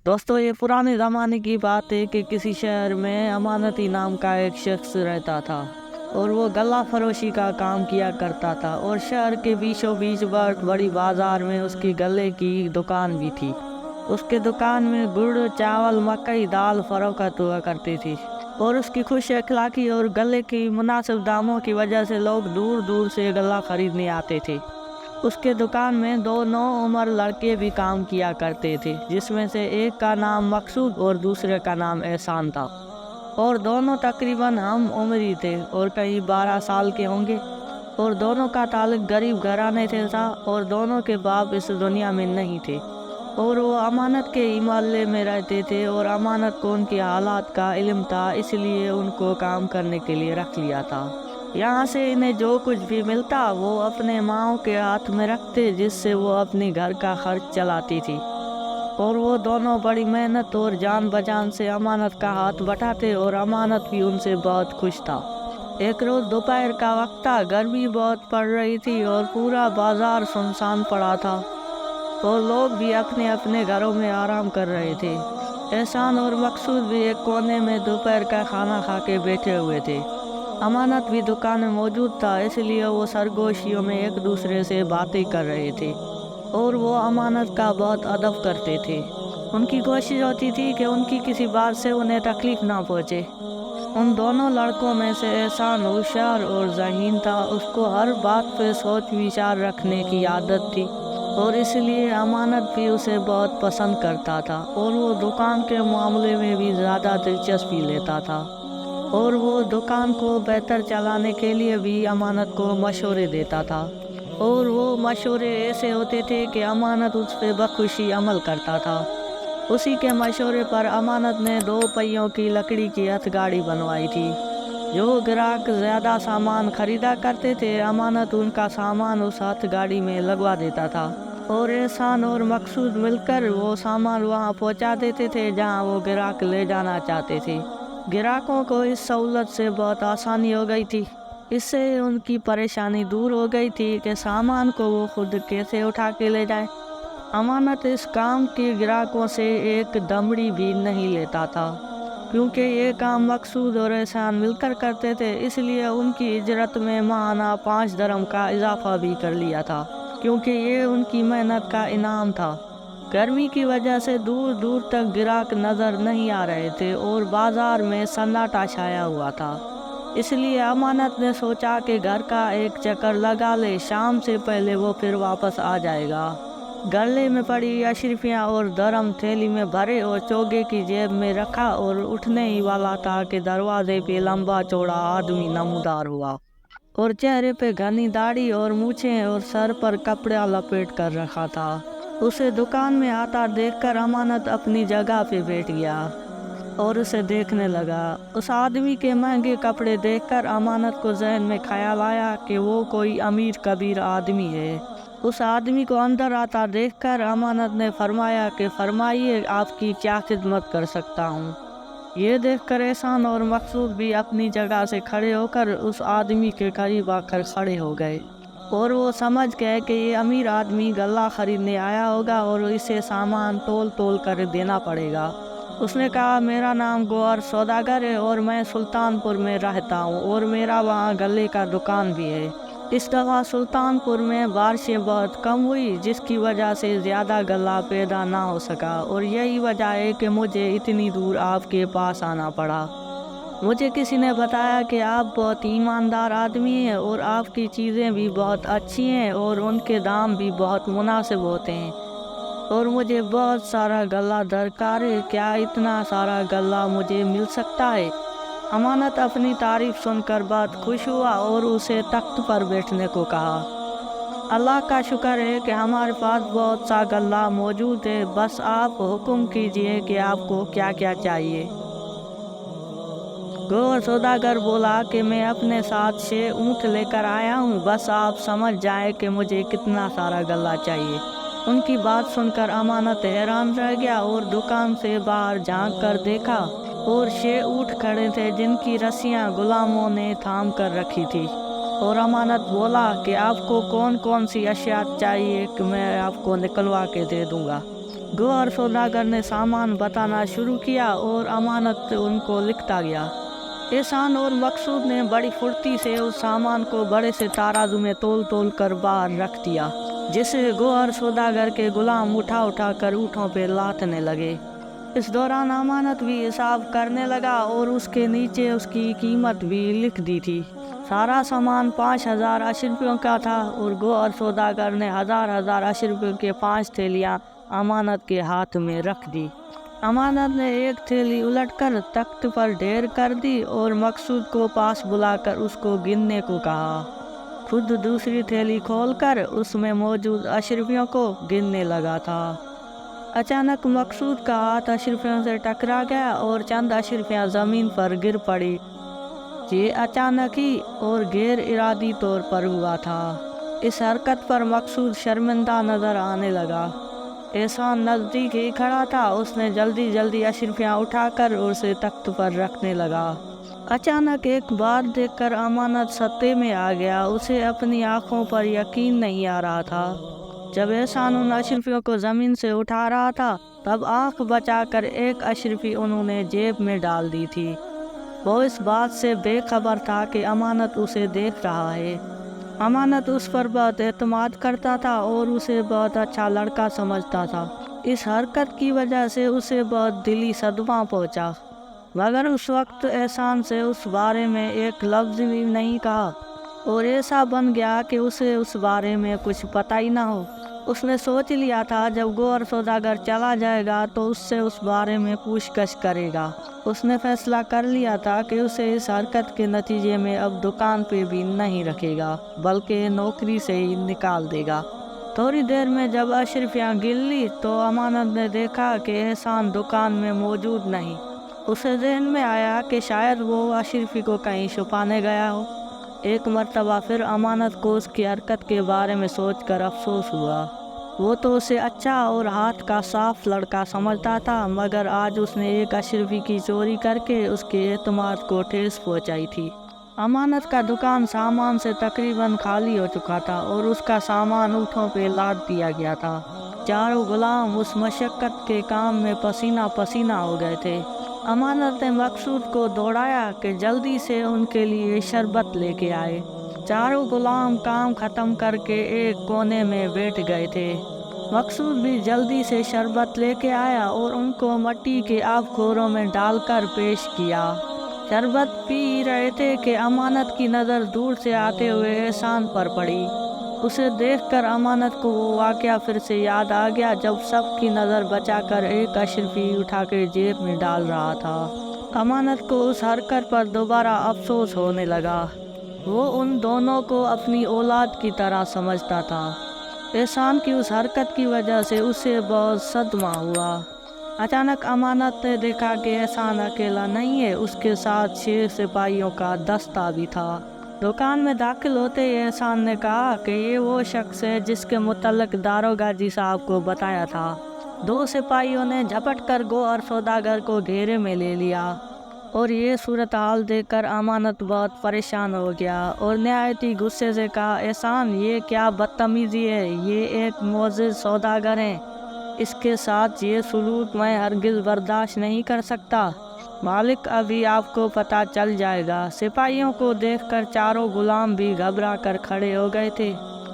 दोस्तों, ये पुराने ज़माने की बात है कि किसी शहर में अमानती नाम का एक शख्स रहता था और वो गल्ला फरोशी का काम किया करता था। और शहर के बीचों बीच बहुत बड़ी बाजार में उसकी गले की दुकान भी थी। उसके दुकान में गुड़, चावल, मकई, दाल फरोख्त हुआ करती थी और उसकी खुश अखलाकी और गले की मुनासिब दामों की वजह से लोग दूर दूर से गल्ला खरीदने आते थे। उसके दुकान में दो नौ उम्र लड़के भी काम किया करते थे, जिसमें से एक का नाम मकसूद और दूसरे का नाम एहसान था। और दोनों तकरीबन हम उम्री थे और कहीं 12 साल के होंगे। और दोनों का ताल्लुक गरीब घराने से था और दोनों के बाप इस दुनिया में नहीं थे। और वो अमानत के ही मोहल्ले में रहते थे और अमानत को उनकी हालात का इल्म था, इसलिए उनको काम करने के लिए रख लिया था। यहाँ से इन्हें जो कुछ भी मिलता वो अपने माओ के हाथ में रखते, जिससे वो अपने घर का खर्च चलाती थी। और वो दोनों बड़ी मेहनत और जान बजान से अमानत का हाथ बटाते और अमानत भी उनसे बहुत खुश था। एक रोज़ दोपहर का वक्त था, गर्मी बहुत पड़ रही थी और पूरा बाजार सुनसान पड़ा था और लोग भी अपने अपने घरों में आराम कर रहे थे। एहसान और मकसूद भी एक कोने में दोपहर का खाना खा के बैठे हुए थे। अमानत भी दुकान में मौजूद था, इसलिए वो सरगोशियों में एक दूसरे से बातें कर रहे थे और वो अमानत का बहुत अदब करते थे। उनकी कोशिश होती थी कि उनकी किसी बात से उन्हें तकलीफ ना पहुँचे। उन दोनों लड़कों में से एहसान होशियार और ज़हीन था। उसको हर बात पे सोच विचार रखने की आदत थी और इसलिए अमानत भी उसे बहुत पसंद करता था और वो दुकान के मामले में भी ज़्यादा दिलचस्पी लेता था। और वो दुकान को बेहतर चलाने के लिए भी अमानत को मशवरे देता था और वो मशवरे ऐसे होते थे कि अमानत उस पर बखुशी अमल करता था। उसी के मशवरे पर अमानत ने 2 पहियों की लकड़ी की हथगाड़ी बनवाई थी। जो ग्राहक ज़्यादा सामान खरीदा करते थे, अमानत उनका सामान उस हथगाड़ी में लगवा देता था और एहसान और मकसूद मिलकर वो सामान वहाँ पहुँचा देते थे जहाँ वो ग्राहक ले जाना चाहते थे। ग्राहकों को इस सहूलत से बहुत आसानी हो गई थी। इससे उनकी परेशानी दूर हो गई थी कि सामान को वो खुद कैसे उठा के ले जाए। अमानत इस काम के ग्राहकों से एक दमड़ी भी नहीं लेता था, क्योंकि ये काम मकसूद और एहसान मिलकर करते थे। इसलिए उनकी इजरत में माहाना 5 दरम का इजाफा भी कर लिया था, क्योंकि ये उनकी मेहनत का इनाम था। गर्मी की वजह से दूर दूर तक ग्राहक नज़र नहीं आ रहे थे और बाजार में सन्नाटा छाया हुआ था। इसलिए अमानत ने सोचा कि घर का एक चक्कर लगा ले, शाम से पहले वो फिर वापस आ जाएगा। गले में पड़ी अशरफियाँ और दरम थैली में भरे और चोगे की जेब में रखा और उठने ही वाला था कि दरवाजे पे लंबा चौड़ा आदमी नमूदार हुआ और चेहरे पे घनी दाढ़ी और मूछें और सर पर कपड़ा लपेट कर रखा था। उसे दुकान में आता देखकर अमानत अपनी जगह पे बैठ गया और उसे देखने लगा। उस आदमी के महंगे कपड़े देखकर अमानत को जहन में ख्याल आया कि वो कोई अमीर कबीर आदमी है। उस आदमी को अंदर आता देखकर अमानत ने फरमाया कि फरमाइए, आपकी क्या खिदमत कर सकता हूँ। ये देखकर एहसान और मकसूद भी अपनी जगह से खड़े होकर उस आदमी के करीब आकर खड़े हो गए और वो समझ गए कि ये अमीर आदमी गल्ला खरीदने आया होगा और इसे सामान तोल तोल कर देना पड़ेगा। उसने कहा, मेरा नाम गौहर सौदागर है और मैं सुल्तानपुर में रहता हूँ और मेरा वहाँ गले का दुकान भी है। इस दफ़ा सुल्तानपुर में बारिशें बहुत कम हुई, जिसकी वजह से ज़्यादा गल्ला पैदा ना हो सका और यही वजह है कि मुझे इतनी दूर आपके पास आना पड़ा। मुझे किसी ने बताया कि आप बहुत ईमानदार आदमी हैं और आपकी चीज़ें भी बहुत अच्छी हैं और उनके दाम भी बहुत मुनासिब होते हैं और मुझे बहुत सारा गल्ला दरकार है। क्या इतना सारा गल्ला मुझे मिल सकता है? अमानत अपनी तारीफ सुनकर बहुत खुश हुआ और उसे तख्त पर बैठने को कहा। अल्लाह का शुक्र है कि हमारे पास बहुत सा गल्ला मौजूद है, बस आप हुक्म कीजिए कि आपको क्या क्या चाहिए। गौहर सौदागर बोला कि मैं अपने साथ 6 ऊँट लेकर आया हूँ, बस आप समझ जाए कि मुझे कितना सारा गल्ला चाहिए। उनकी बात सुनकर अमानत हैरान रह गया और दुकान से बाहर झांक कर देखा और 6 ऊँट खड़े थे जिनकी रस्सियाँ गुलामों ने थाम कर रखी थी। और अमानत बोला कि आपको कौन कौन सी अशिया चाहिए कि मैं आपको निकलवा के दे दूँगा। गौहर सौदागर ने सामान बताना शुरू किया और अमानत उनको लिखता गया। एहसान और मकसूद ने बड़ी फुर्ती से उस सामान को बड़े से तराजू में तोल कर बाहर रख दिया, जिसे गौहर सौदागर के गुलाम उठा कर ऊँटों पे लादने लगे। इस दौरान अमानत भी हिसाब करने लगा और उसके नीचे उसकी कीमत भी लिख दी थी। सारा सामान 5,000 अशरुपियों का था और गौहर सौदागर ने हजार अशरुपियों के 5 थैलियाँ अमानत के हाथ में रख दी। अमानत ने एक थैली उलटकर तख्त पर ढेर कर दी और मकसूद को पास बुलाकर उसको गिनने को कहा। खुद दूसरी थैली खोलकर उसमें मौजूद अशरुपियों को गिनने लगा था। अचानक मकसूद का हाथ अशरुपियों से टकरा गया और चंद अशरुपियाँ ज़मीन पर गिर पड़ी। ये अचानक ही और गैर इरादी तौर पर हुआ था। इस हरकत पर मकसूद शर्मिंदा नज़र आने लगा। एहसान नज़दीक ही खड़ा था। उसने जल्दी अशरुपियाँ उठाकर उसे तख्त पर रखने लगा। अचानक एक बात देखकर अमानत सत्ते में आ गया। उसे अपनी आंखों पर यकीन नहीं आ रहा था। जब एहसान उन अशरुपियों को ज़मीन से उठा रहा था, तब आंख बचाकर एक अशरुपी उन्होंने जेब में डाल दी थी। वो इस बात से बेखबर था कि अमानत उसे देख रहा है। अमानत उस पर बहुत एतमाद करता था और उसे बहुत अच्छा लड़का समझता था। इस हरकत की वजह से उसे बहुत दिली सदमा पहुंचा, मगर उस वक्त एहसान से उस बारे में एक लफ्ज़ भी नहीं कहा और ऐसा बन गया कि उसे उस बारे में कुछ पता ही ना हो। उसने सोच लिया था जब गौहर सौदागर चला जाएगा तो उससे उस बारे में पूछताछ करेगा। उसने फैसला कर लिया था कि उसे इस हरकत के नतीजे में अब दुकान पे भी नहीं रखेगा, बल्कि नौकरी से ही निकाल देगा। थोड़ी देर में जब अशरुपियाँ गिन ली तो अमानत ने देखा कि एहसान दुकान में मौजूद नहीं। उसे ज़हन में आया कि शायद वो अशरुपी को कहीं छुपाने गया हो। एक मर्तबा फिर अमानत को उसकी हरकत के बारे में सोचकर अफसोस हुआ। वो तो उसे अच्छा और हाथ का साफ लड़का समझता था, मगर आज उसने एक अशरुपी की चोरी करके उसके एतमाद को ठेस पहुंचाई थी। अमानत का दुकान सामान से तकरीबन खाली हो चुका था और उसका सामान ऊँटों पे लाद दिया गया था। चारों गुलाम उस मशक्क़त के काम में पसीना पसीना हो गए थे। अमानत ने मकसूद को दौड़ाया कि जल्दी से उनके लिए शरबत लेके आए। चारों गुलाम काम ख़त्म करके एक कोने में बैठ गए थे। मकसूद भी जल्दी से शरबत लेके आया और उनको मिट्टी के आबखोरों में डालकर पेश किया। शरबत पी रहे थे कि अमानत की नज़र दूर से आते हुए एहसान पर पड़ी। उसे देखकर अमानत को वो वाक़या फिर से याद आ गया जब सबकी नज़र बचाकर एक अशरुपी उठा के जेब में डाल रहा था। अमानत को उस हरकत पर दोबारा अफसोस होने लगा। वो उन दोनों को अपनी औलाद की तरह समझता था। एहसान की उस हरकत की वजह से उसे बहुत सदमा हुआ। अचानक अमानत ने देखा कि एहसान अकेला नहीं है, उसके साथ 6 सिपाहियों का दस्ता भी था। दुकान में दाखिल होते ही एहसान ने कहा कि ये वो शख्स है जिसके मुतल्लिक दारोगा जी साहब को बताया था। 2 सिपाहियों ने झपट कर गौहर सौदागर को घेरे में ले लिया और ये सूरत हाल देखकर अमानत बहुत परेशान हो गया और नहायत ही गुस्से से कहा, एहसान ये क्या बदतमीज़ी है, ये एक मोअज़्ज़िज़ सौदागर हैं, इसके साथ ये सलूक मैं हरगिज़ बर्दाश्त नहीं कर सकता। मालिक अभी आपको पता चल जाएगा। सिपाहियों को देखकर चारों गुलाम भी घबरा कर खड़े हो गए थे।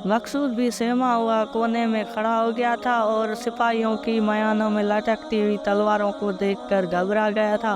मकसूद भी सहमा हुआ कोने में खड़ा हो गया था और सिपाहियों की मयानों में लटकती हुई तलवारों को देखकर घबरा गया था।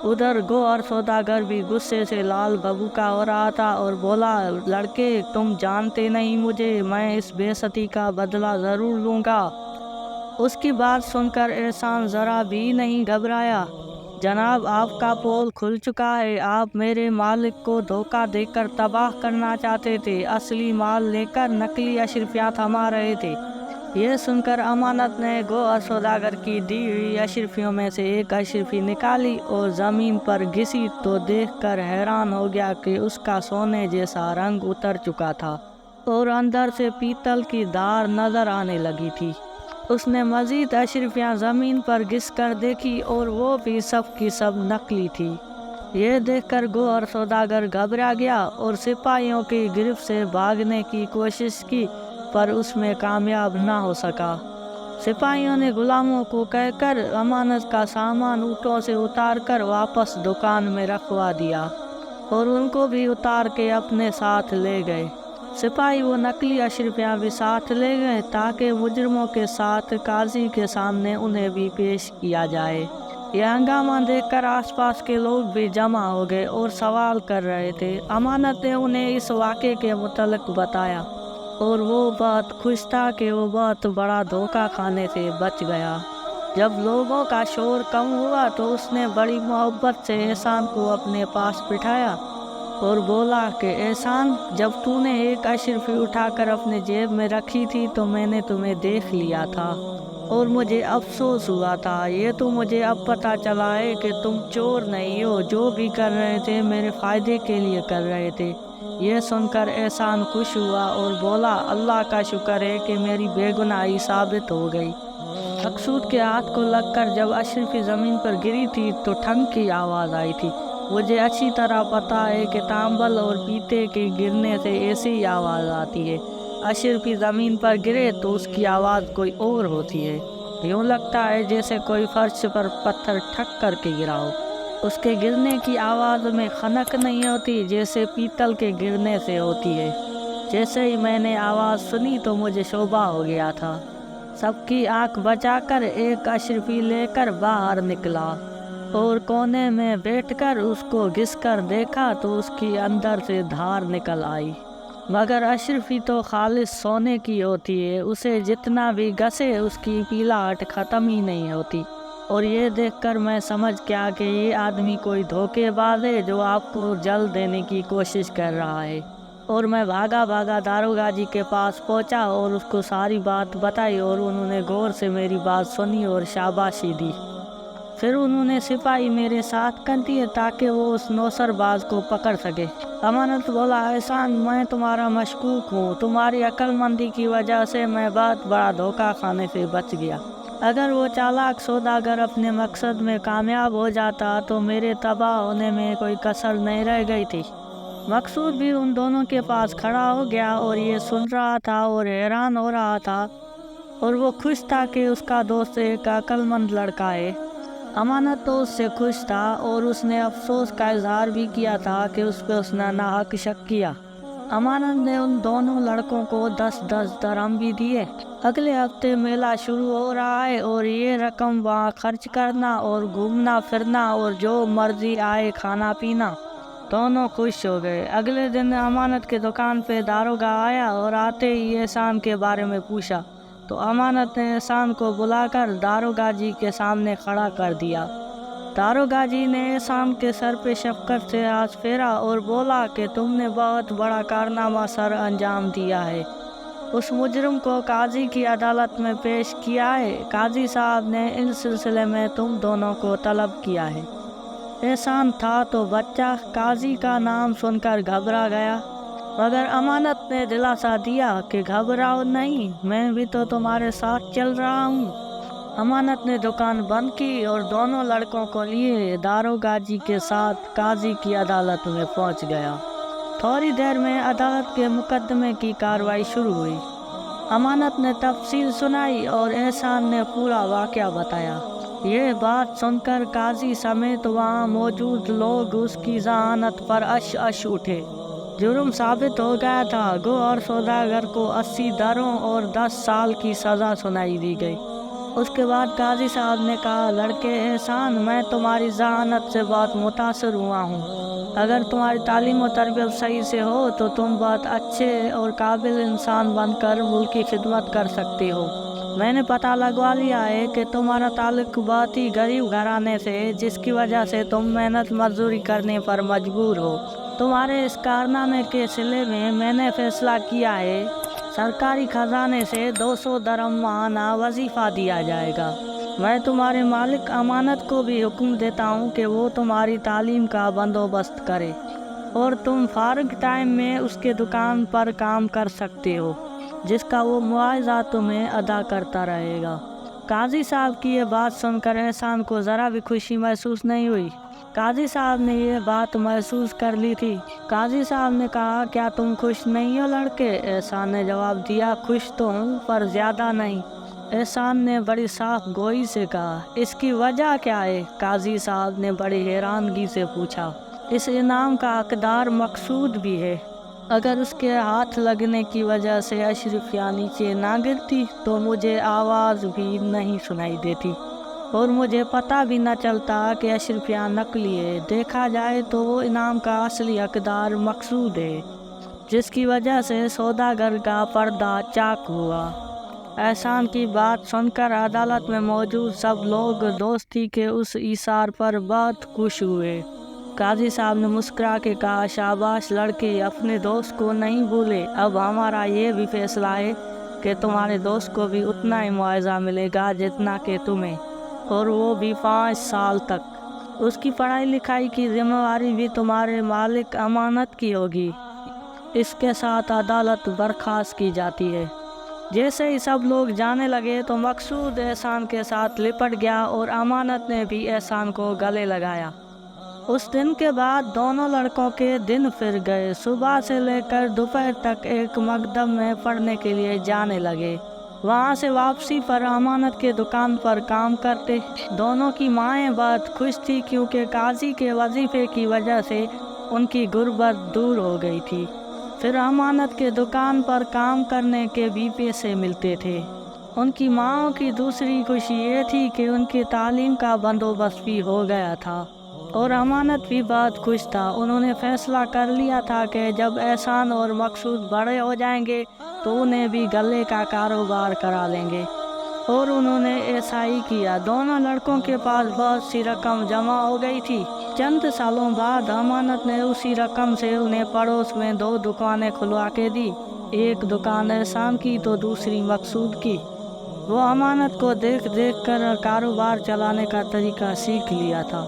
उधर गौहर सौदागर भी गुस्से से लाल बबूका हो रहा था और बोला, लड़के तुम जानते नहीं मुझे, मैं इस बेइज्जती का बदला ज़रूर लूँगा। उसकी बात सुनकर एहसान ज़रा भी नहीं घबराया। जनाब आपका पोल खुल चुका है, आप मेरे मालिक को धोखा देकर तबाह करना चाहते थे, असली माल लेकर नकली अशरुपियाँ थमा रहे थे। यह सुनकर अमानत ने गौहर सौदागर की दी हुई अशरुपियों में से एक अशरुपी निकाली और ज़मीन पर घिसी तो देखकर हैरान हो गया कि उसका सोने जैसा रंग उतर चुका था और अंदर से पीतल की धार नज़र आने लगी थी। उसने मज़ीद अशरुपियाँ ज़मीन पर घिस कर देखी और वो भी सब की सब नकली थी। ये देखकर गौहर सौदागर घबरा गया और सिपाहियों की गिरफ्त से भागने की कोशिश की, पर उसमें कामयाब ना हो सका। सिपाहियों ने गुलामों को कहकर अमानत का सामान ऊँटों से उतार कर वापस दुकान में रखवा दिया और उनको भी उतार के अपने साथ ले गए। सिपाही वो नकली अशरफियाँ भी साथ ले गए ताकि मुजरमों के साथ काजी के सामने उन्हें भी पेश किया जाए। यह हंगामा देखकर आसपास के लोग भी जमा हो गए और सवाल कर रहे थे। अमानत ने उन्हें इस वाक़े के मुतल्लिक़ बताया और वो बहुत खुश था कि वो बहुत बड़ा धोखा खाने से बच गया। जब लोगों का शोर कम हुआ तो उसने बड़ी मोहब्बत से एहसान को अपने पास बिठाया और बोला कि एहसान, जब तूने एक अशरफी उठाकर अपने जेब में रखी थी तो मैंने तुम्हें देख लिया था और मुझे अफसोस हुआ था। ये तो मुझे अब पता चला है कि तुम चोर नहीं हो, जो भी कर रहे थे मेरे फ़ायदे के लिए कर रहे थे। यह सुनकर एहसान खुश हुआ और बोला, अल्लाह का शुक्र है कि मेरी बेगुनाही साबित हो गई। मकसूद के हाथ को लगकर जब अशरफी ज़मीन पर गिरी थी तो ठंग की आवाज़ आई थी। मुझे अच्छी तरह पता है कि तांबल और पीते के गिरने से ऐसी ही आवाज़ आती है। अशरफी ज़मीन पर गिरे तो उसकी आवाज़ कोई और होती है। यूँ लगता है जैसे कोई फर्श पर पत्थर ठक करके गिरा हो। उसके गिरने की आवाज़ में खनक नहीं होती जैसे पीतल के गिरने से होती है। जैसे ही मैंने आवाज़ सुनी तो मुझे शोभा हो गया था। सबकी आंख बचाकर एक अशरफी लेकर बाहर निकला और कोने में बैठकर उसको घिसकर देखा तो उसकी अंदर से धार निकल आई। मगर अशरफी तो खालिस सोने की होती है, उसे जितना भी घसे उसकी पीलाहट ख़त्म ही नहीं होती। और ये देखकर मैं समझ गया कि ये आदमी कोई धोखेबाज है जो आपको जल देने की कोशिश कर रहा है। और मैं भागा भागा दारोगा जी के पास पहुंचा और उसको सारी बात बताई और उन्होंने गौर से मेरी बात सुनी और शाबाशी दी। फिर उन्होंने सिपाही मेरे साथ कर दिए ताकि वो उस नौसरबाज को पकड़ सके। अमानत बोला, एहसान, मैं तुम्हारा मशकूक हूँ। तुम्हारी अक्लमंदी की वजह से मैं बहुत बड़ा धोखा खाने से बच गया। अगर वो चालाक सौदागर अपने मकसद में कामयाब हो जाता तो मेरे तबाह होने में कोई कसर नहीं रह गई थी। मकसूद भी उन दोनों के पास खड़ा हो गया और ये सुन रहा था और हैरान हो रहा था और वो खुश था कि उसका दोस्त एक अक्लमंद लड़का है। अमानत तो उससे खुश था और उसने अफसोस का इजहार भी किया था कि उस पर उसने नाहक शक किया। अमानत ने उन दोनों लड़कों को 10-10 दरहम भी दिए। अगले हफ्ते मेला शुरू हो रहा है और ये रकम वहाँ खर्च करना और घूमना फिरना और जो मर्जी आए खाना पीना। दोनों खुश हो गए। अगले दिन अमानत के दुकान पे दारोगा आया और आते ही एहसान के बारे में पूछा तो अमानत ने एहसान को बुलाकर दारोगा जी के सामने खड़ा कर दिया। दारोगा जी ने एहसान के सर पे शफकत से हाथ फेरा और बोला कि तुमने बहुत बड़ा कारनामा सर अंजाम दिया है। उस मुजरिम को काजी की अदालत में पेश किया है। काजी साहब ने इस सिलसिले में तुम दोनों को तलब किया है। एहसान था तो बच्चा काजी का नाम सुनकर घबरा गया, मगर अमानत ने दिलासा दिया कि घबराओ नहीं, मैं भी तो तुम्हारे साथ चल रहा हूँ। अमानत ने दुकान बंद की और दोनों लड़कों को लिए दारोगा जी के साथ काजी की अदालत में पहुँच गया। थोड़ी देर में अदालत के मुकदमे की कार्रवाई शुरू हुई। अमानत ने तफसील सुनाई और एहसान ने पूरा वाक़या बताया। ये बात सुनकर काजी समेत वहाँ मौजूद लोग उसकी ज़हानत पर अश उठे। जुर्म साबित हो गया था। गो और सौदागर को 80 दरों और 10 साल की सज़ा सुनाई दी गई। उसके बाद काजी साहब ने कहा, लड़के एहसान, मैं तुम्हारी ज़हानत से बहुत मुतासर हुआ हूँ। अगर तुम्हारी तालीम और तरबियत सही से हो तो तुम बहुत अच्छे और काबिल इंसान बनकर मुल्क की खिदमत कर सकते हो। मैंने पता लगवा लिया है कि तुम्हारा ताल्लुक बहुत ही गरीब घराने से है, जिसकी वजह से तुम मेहनत मजदूरी करने पर मजबूर हो। तुम्हारे इस कारनामे के सिले में मैंने फैसला किया है, सरकारी खजाने से 200 दरहम माहाना वजीफ़ा दिया जाएगा। मैं तुम्हारे मालिक अमानत को भी हुक्म देता हूँ कि वो तुम्हारी तालीम का बंदोबस्त करे और तुम फारग टाइम में उसके दुकान पर काम कर सकते हो, जिसका वो मुआवजा तुम्हें अदा करता रहेगा। काजी साहब की ये बात सुनकर एहसान को ज़रा भी खुशी महसूस नहीं हुई। काजी साहब ने ये बात महसूस कर ली थी। काजी साहब ने कहा, क्या तुम खुश नहीं हो लड़के? एहसान ने जवाब दिया, खुश तो हूँ पर ज़्यादा नहीं। احسان نے بڑی صاف گوئی سے کہا، اس کی وجہ کیا ہے؟ قاضی صاحب نے بڑی حیرانگی سے پوچھا۔ اس انعام کا حقدار مقصود بھی ہے، اگر اس کے ہاتھ لگنے کی وجہ سے اشرفیہ نیچے نہ گرتی تو مجھے آواز بھی نہیں سنائی دیتی اور مجھے پتہ بھی نہ چلتا کہ اشرفیہ نقلی ہے۔ دیکھا جائے تو وہ انعام کا اصلی حقدار مقصود ہے، جس کی وجہ سے سوداگر کا پردہ چاک ہوا۔ احسان کی بات سن کر عدالت میں موجود سب لوگ دوستی کے اس ایثار پر بہت خوش ہوئے۔ قاضی صاحب نے مسکرا کے کہا، شاباش لڑکے، اپنے دوست کو نہیں بھولے۔ اب ہمارا یہ بھی فیصلہ ہے کہ تمہارے دوست کو بھی اتنا ہی معاوضہ ملے گا جتنا کہ تمہیں، اور وہ بھی 5 سال تک۔ اس کی پڑھائی لکھائی کی ذمہ داری بھی تمہارے مالک امانت کی ہوگی۔ اس کے ساتھ عدالت برخاست کی جاتی ہے۔ جیسے ہی سب لوگ جانے لگے تو مقصود احسان کے ساتھ لپٹ گیا اور امانت نے بھی احسان کو گلے لگایا۔ اس دن کے بعد دونوں لڑکوں کے دن پھر گئے۔ صبح سے لے کر دوپہر تک ایک مکتب میں پڑھنے کے لیے جانے لگے۔ وہاں سے واپسی پر امانت کے دکان پر کام کرتے۔ دونوں کی مائیں بہت خوش تھی کیونکہ قاضی کے وظیفے کی وجہ سے ان کی غربت دور ہو گئی تھی۔ پھر امانت کے دکان پر کام کرنے کے بھی پیسے ملتے تھے۔ ان کی ماں کی دوسری خوشی یہ تھی کہ ان کی تعلیم کا بندوبست بھی ہو گیا تھا، اور امانت بھی بہت خوش تھا۔ انہوں نے فیصلہ کر لیا تھا کہ جب احسان اور مقصود بڑے ہو جائیں گے تو انہیں بھی غلے کا کاروبار کرا لیں گے، اور انہوں نے ایسا ہی کیا۔ دونوں لڑکوں کے پاس بہت سی رقم جمع ہو گئی تھی۔ چند سالوں بعد امانت نے اسی رقم سے انہیں پڑوس میں 2 دکانیں کھلوا کے دی، ایک دکان احسان کی تو دوسری مقصود کی۔ وہ امانت کو دیکھ دیکھ کر کاروبار چلانے کا طریقہ سیکھ لیا تھا،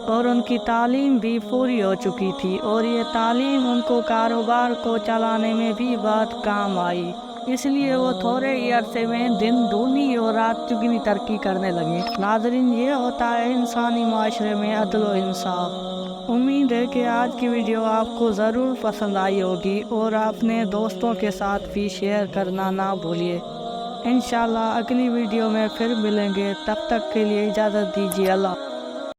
اور ان کی تعلیم بھی پوری ہو چکی تھی، اور یہ تعلیم ان کو کاروبار کو چلانے میں بھی بہت کام آئی۔ اس لیے وہ تھوڑے ہی عرصے میں دن دگنی اور رات چگنی ترقی کرنے لگے۔ ناظرین، یہ ہوتا ہے انسانی معاشرے میں عدل و انصاف۔ امید ہے کہ آج کی ویڈیو آپ کو ضرور پسند آئی ہوگی، اور اپنے دوستوں کے ساتھ بھی شیئر کرنا نہ بھولیے۔ انشاءاللہ اگلی ویڈیو میں پھر ملیں گے، تب تک کے لیے اجازت دیجیے۔ اللہ